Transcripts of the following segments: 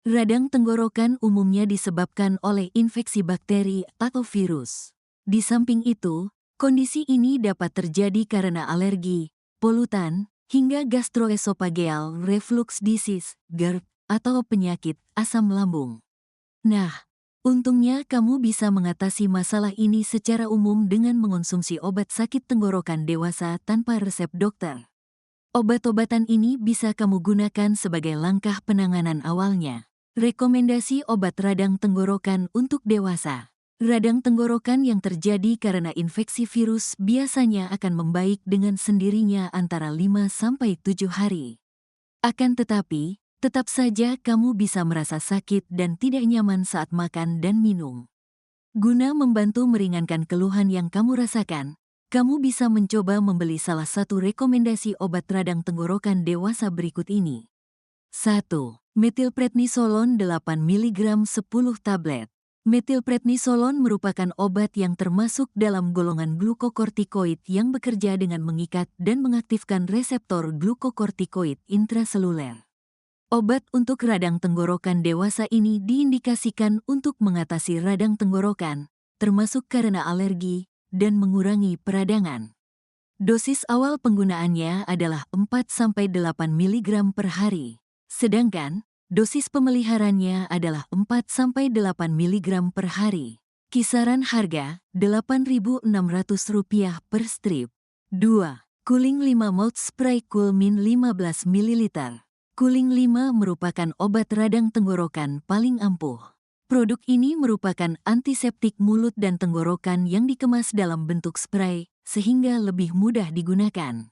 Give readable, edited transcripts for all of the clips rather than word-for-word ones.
Radang tenggorokan umumnya disebabkan oleh infeksi bakteri atau virus. Di samping itu, kondisi ini dapat terjadi karena alergi, polutan, hingga gastroesophageal reflux disease (GERD) atau penyakit asam lambung. Nah, untungnya kamu bisa mengatasi masalah ini secara umum dengan mengonsumsi obat sakit tenggorokan dewasa tanpa resep dokter. Obat-obatan ini bisa kamu gunakan sebagai langkah penanganan awalnya. Rekomendasi obat radang tenggorokan untuk dewasa. Radang tenggorokan yang terjadi karena infeksi virus biasanya akan membaik dengan sendirinya antara 5-7 hari. Akan tetapi, tetap saja kamu bisa merasa sakit dan tidak nyaman saat makan dan minum. Guna membantu meringankan keluhan yang kamu rasakan, kamu bisa mencoba membeli salah satu rekomendasi obat radang tenggorokan dewasa berikut ini. 1. Metilprednisolon 8 mg 10 tablet. Metilprednisolon merupakan obat yang termasuk dalam golongan glukokortikoid yang bekerja dengan mengikat dan mengaktifkan reseptor glukokortikoid intraseluler. Obat untuk radang tenggorokan dewasa ini diindikasikan untuk mengatasi radang tenggorokan, termasuk karena alergi, dan mengurangi peradangan. Dosis awal penggunaannya adalah 4-8 mg per hari. Sedangkan, dosis pemeliharannya adalah 4-8 mg per hari. Kisaran harga Rp8.600 per strip. 2. Cooling 5 ml spray Coolmin 15 ml. Cooling 5 merupakan obat radang tenggorokan paling ampuh. Produk ini merupakan antiseptik mulut dan tenggorokan yang dikemas dalam bentuk spray, sehingga lebih mudah digunakan.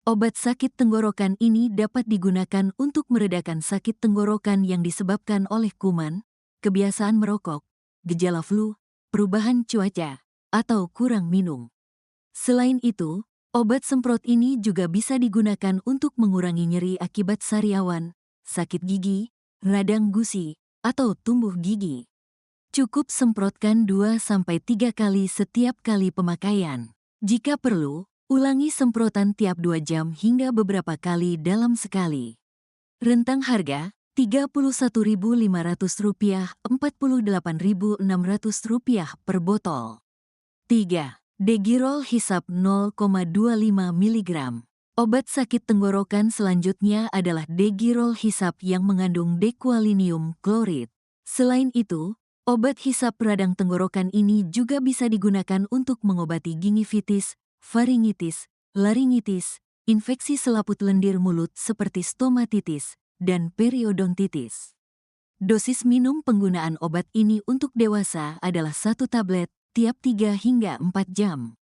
Obat sakit tenggorokan ini dapat digunakan untuk meredakan sakit tenggorokan yang disebabkan oleh kuman, kebiasaan merokok, gejala flu, perubahan cuaca, atau kurang minum. Selain itu, obat semprot ini juga bisa digunakan untuk mengurangi nyeri akibat sariawan, sakit gigi, radang gusi, atau tumbuh gigi. Cukup semprotkan 2-3 kali setiap kali pemakaian. Jika perlu, ulangi semprotan tiap 2 jam hingga beberapa kali dalam sekali. Rentang harga Rp31.500, Rp48.600 per botol. 3. Degirol Hisap 0,25 mg. Obat sakit tenggorokan selanjutnya adalah Degirol Hisap yang mengandung dequalinium klorid. Selain itu, obat hisap radang tenggorokan ini juga bisa digunakan untuk mengobati gingivitis, faringitis, laringitis, infeksi selaput lendir mulut seperti stomatitis, dan periodontitis. Dosis minum penggunaan obat ini untuk dewasa adalah 1 tablet tiap 3-4 jam.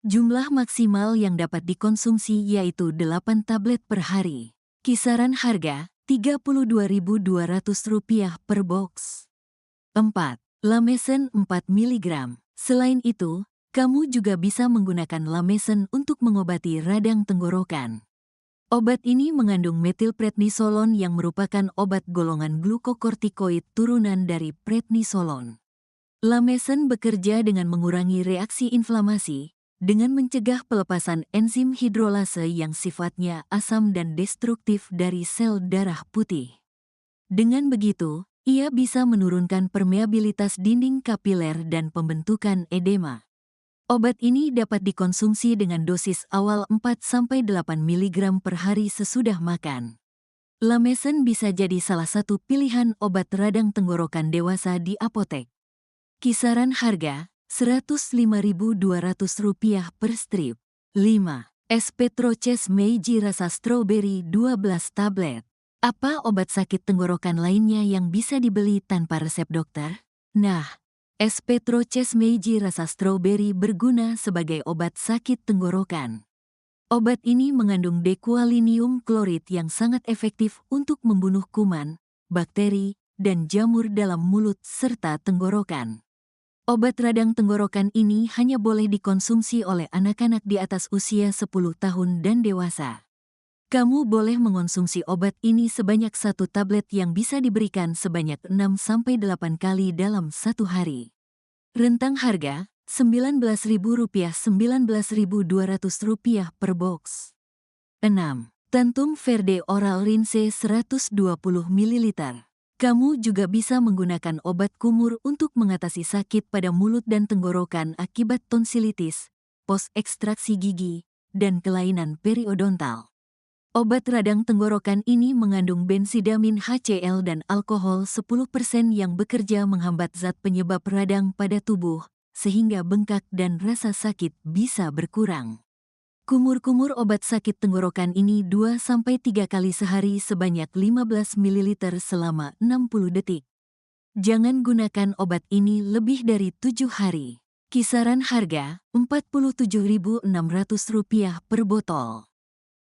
Jumlah maksimal yang dapat dikonsumsi yaitu 8 tablet per hari. Kisaran harga Rp32.200 per box. 4. Lamesen 4 mg. Selain itu, kamu juga bisa menggunakan lamesen untuk mengobati radang tenggorokan. Obat ini mengandung metilprednisolon yang merupakan obat golongan glukokortikoid turunan dari prednisolon. Lamesen bekerja dengan mengurangi reaksi inflamasi, dengan mencegah pelepasan enzim hidrolase yang sifatnya asam dan destruktif dari sel darah putih. Dengan begitu, ia bisa menurunkan permeabilitas dinding kapiler dan pembentukan edema. Obat ini dapat dikonsumsi dengan dosis awal 4-8 mg per hari sesudah makan. Lamesen bisa jadi salah satu pilihan obat radang tenggorokan dewasa di apotek. Kisaran harga Rp105.200 per strip. 5. Espetroches Meiji rasa strawberry 12 tablet. Apa obat sakit tenggorokan lainnya yang bisa dibeli tanpa resep dokter? Nah, Espetroches Meiji rasa strawberry berguna sebagai obat sakit tenggorokan. Obat ini mengandung dequalinium klorid yang sangat efektif untuk membunuh kuman, bakteri, dan jamur dalam mulut serta tenggorokan. Obat radang tenggorokan ini hanya boleh dikonsumsi oleh anak-anak di atas usia 10 tahun dan dewasa. Kamu boleh mengonsumsi obat ini sebanyak 1 tablet yang bisa diberikan sebanyak 6-8 kali dalam 1 hari. Rentang harga Rp19.000 Rp19.200 per box. 6. Tantum Verde Oral Rinse 120 ml. Kamu juga bisa menggunakan obat kumur untuk mengatasi sakit pada mulut dan tenggorokan akibat tonsilitis, post-ekstraksi gigi, dan kelainan periodontal. Obat radang tenggorokan ini mengandung bensidamin HCl dan alkohol 10% yang bekerja menghambat zat penyebab radang pada tubuh, sehingga bengkak dan rasa sakit bisa berkurang. Kumur-kumur obat sakit tenggorokan ini 2-3 kali sehari sebanyak 15 ml selama 60 detik. Jangan gunakan obat ini lebih dari 7 hari. Kisaran harga Rp47.600 per botol.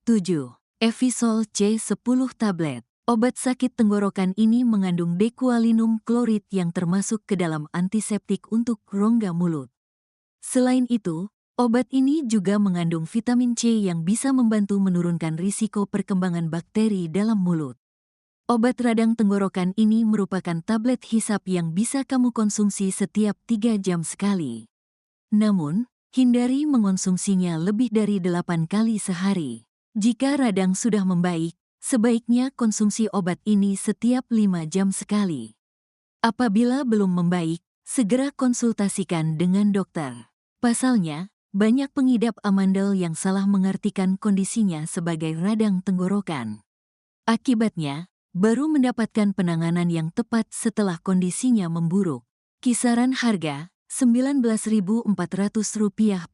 7. Evisol C10 tablet. Obat sakit tenggorokan ini mengandung dekualinum klorid yang termasuk ke dalam antiseptik untuk rongga mulut. Selain itu, obat ini juga mengandung vitamin C yang bisa membantu menurunkan risiko perkembangan bakteri dalam mulut. Obat radang tenggorokan ini merupakan tablet hisap yang bisa kamu konsumsi setiap 3 jam sekali. Namun, hindari mengonsumsinya lebih dari 8 kali sehari. Jika radang sudah membaik, sebaiknya konsumsi obat ini setiap 5 jam sekali. Apabila belum membaik, segera konsultasikan dengan dokter. Pasalnya, banyak pengidap amandel yang salah mengartikan kondisinya sebagai radang tenggorokan. Akibatnya, baru mendapatkan penanganan yang tepat setelah kondisinya memburuk. Kisaran harga Rp19.400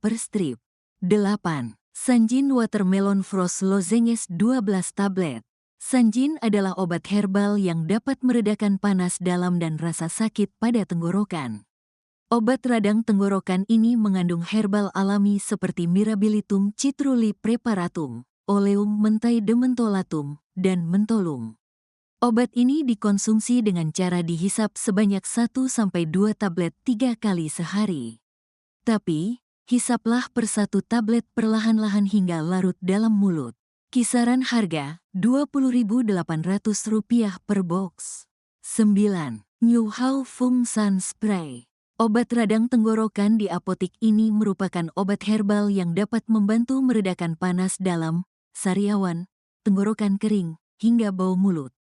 per strip. 8. Sanjin Watermelon Frost Lozenges 12 tablet. Sanjin adalah obat herbal yang dapat meredakan panas dalam dan rasa sakit pada tenggorokan. Obat radang tenggorokan ini mengandung herbal alami seperti Mirabilitum citrulli preparatum, Oleum mentai dementolatum, dan mentolum. Obat ini dikonsumsi dengan cara dihisap sebanyak 1-2 tablet 3 kali sehari. Tapi, hisaplah per 1 tablet perlahan-lahan hingga larut dalam mulut. Kisaran harga Rp20.800 per box. 9. New Hao Fung San Spray. Obat radang tenggorokan di apotik ini merupakan obat herbal yang dapat membantu meredakan panas dalam, sariawan, tenggorokan kering, hingga bau mulut.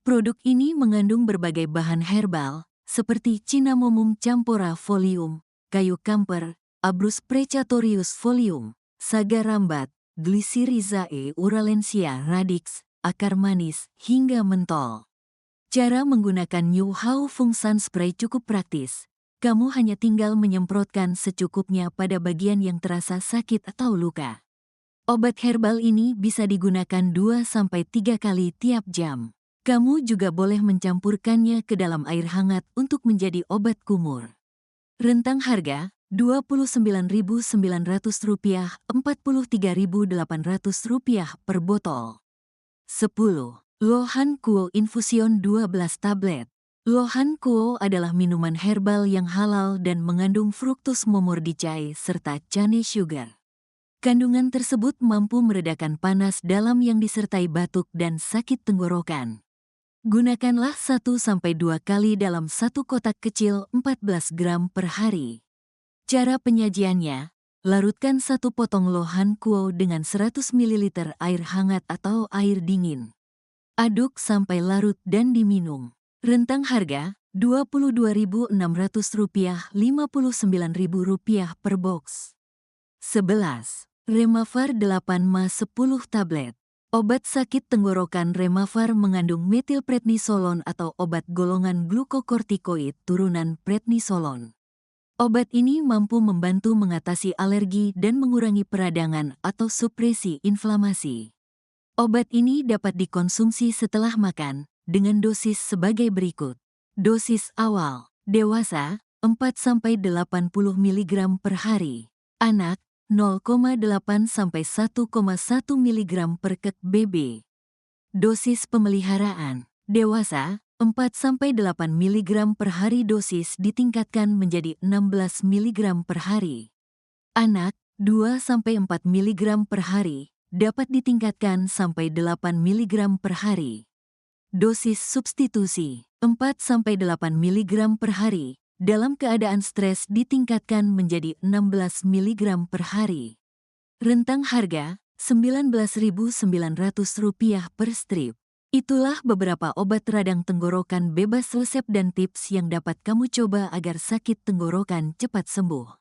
Produk ini mengandung berbagai bahan herbal, seperti Cinnamomum campora folium, kayu kamper, Abrus precatorius folium, saga rambat, Glycyrrhizae uralensia radix, akar manis, hingga mentol. Cara menggunakan New Hao Fung San Spray cukup praktis. Kamu hanya tinggal menyemprotkan secukupnya pada bagian yang terasa sakit atau luka. Obat herbal ini bisa digunakan 2-3 kali tiap jam. Kamu juga boleh mencampurkannya ke dalam air hangat untuk menjadi obat kumur. Rentang harga Rp29.900, Rp43.800 per botol. 10. Lohan Kuo Infusion 12 tablet. Lohan Kuo adalah minuman herbal yang halal dan mengandung fruktus momordicae serta cane sugar. Kandungan tersebut mampu meredakan panas dalam yang disertai batuk dan sakit tenggorokan. Gunakanlah 1-2 kali dalam 1 kotak kecil 14 gram per hari. Cara penyajiannya, larutkan 1 potong Lohan Kuo dengan 100 ml air hangat atau air dingin. Aduk sampai larut dan diminum. Rentang harga Rp22.600, Rp59.000 per box. 11. Remavar 8-10 tablet. Obat sakit tenggorokan Remavar mengandung metilprednisolon atau obat golongan glukokortikoid turunan prednisolon. Obat ini mampu membantu mengatasi alergi dan mengurangi peradangan atau supresi inflamasi. Obat ini dapat dikonsumsi setelah makan, dengan dosis sebagai berikut. Dosis awal, dewasa, 4-80 mg per hari. Anak, 0,8-1,1 mg per kg BB. Dosis pemeliharaan, dewasa, 4-8 mg per hari. Dosis ditingkatkan menjadi 16 mg per hari. Anak, 2-4 mg per hari, dapat ditingkatkan sampai 8 mg per hari. Dosis substitusi, 4-8 mg per hari, dalam keadaan stres ditingkatkan menjadi 16 mg per hari. Rentang harga Rp19.900 per strip. Itulah beberapa obat radang tenggorokan bebas resep dan tips yang dapat kamu coba agar sakit tenggorokan cepat sembuh.